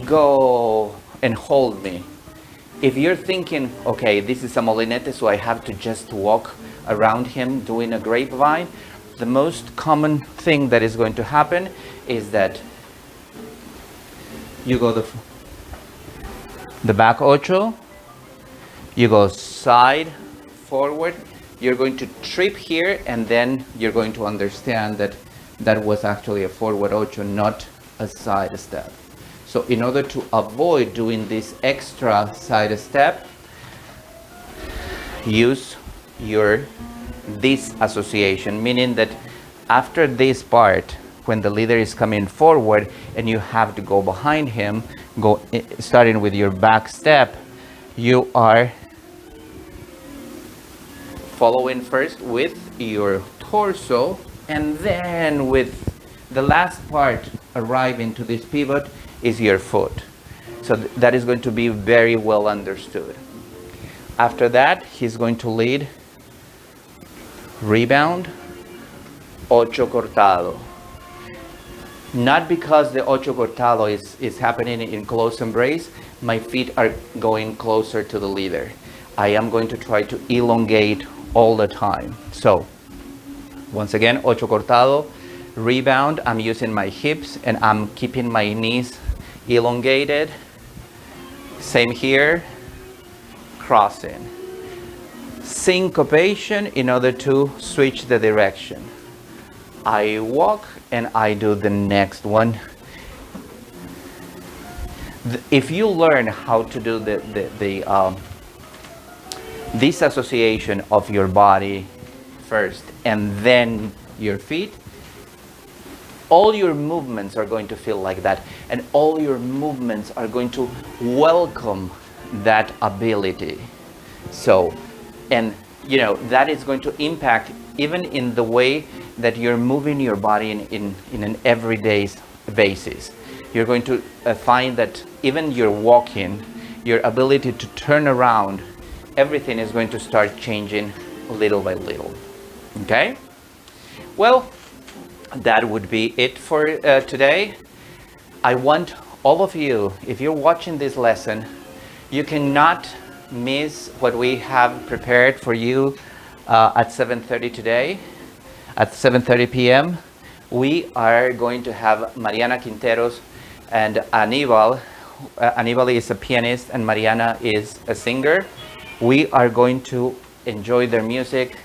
go and hold me. If you're thinking, okay, this is a molinete, so I have to just walk around him doing a grapevine, the most common thing that is going to happen is that you go the back ocho, you go side, forward, you're going to trip here, and then you're going to understand that that was actually a forward ocho, not a side step. So in order to avoid doing this extra side step, use your this association, meaning that after this part, when the leader is coming forward and you have to go behind him, starting with your back step, you are following first with your torso, and then with the last part arriving to this pivot is your foot. So that is going to be very well understood. After that, he's going to lead rebound, ocho cortado. Not because the ocho cortado is happening in close embrace, my feet are going closer to the leader. I am going to try to elongate all the time. So once again, ocho cortado, rebound, I'm using my hips and I'm keeping my knees elongated. Same here, crossing. Syncopation in order to switch the direction. I walk and I do the next one. If you learn how to do this association of your body first and then your feet, all your movements are going to feel like that, and all your movements are going to welcome that ability. So, and you know, that is going to impact even in the way that you're moving your body in an everyday basis. You're going to find that even you're walking, your ability to turn around, everything is going to start changing little by little. Okay? Well, that would be it for today. I want all of you, if you're watching this lesson, you cannot miss what we have prepared for you at 7:30 today. At 7:30 p.m. we are going to have Mariana Quinteros and Aníbal. Aníbal is a pianist and Mariana is a singer. We are going to enjoy their music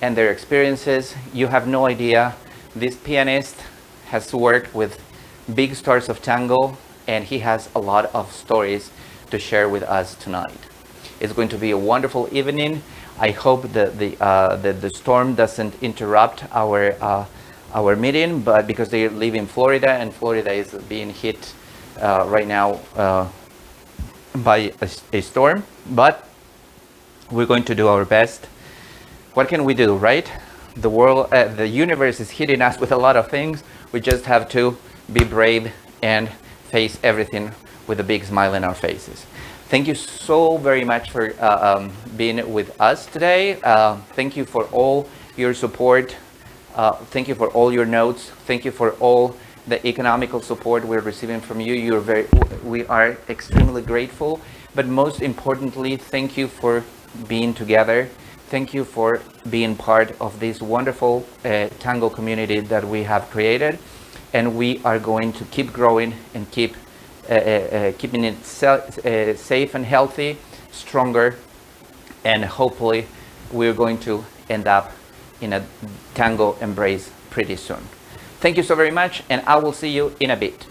and their experiences. You have no idea. This pianist has worked with big stars of tango, and he has a lot of stories to share with us tonight. It's going to be a wonderful evening. I hope that the storm doesn't interrupt our meeting, but because they live in Florida, and Florida is being hit right now by a storm, but we're going to do our best. What can we do, right? The world, the universe is hitting us with a lot of things. We just have to be brave and face everything with a big smile in our faces. Thank you so very much for being with us today. Thank you for all your support. Thank you for all your notes. Thank you for all the economical support we're receiving from you. We are extremely grateful. But most importantly, thank you for being together. Thank you for being part of this wonderful tango community that we have created, and we are going to keep growing and keep keeping it safe and healthy, stronger, and hopefully we're going to end up in a tango embrace pretty soon. Thank you so very much, and I will see you in a bit.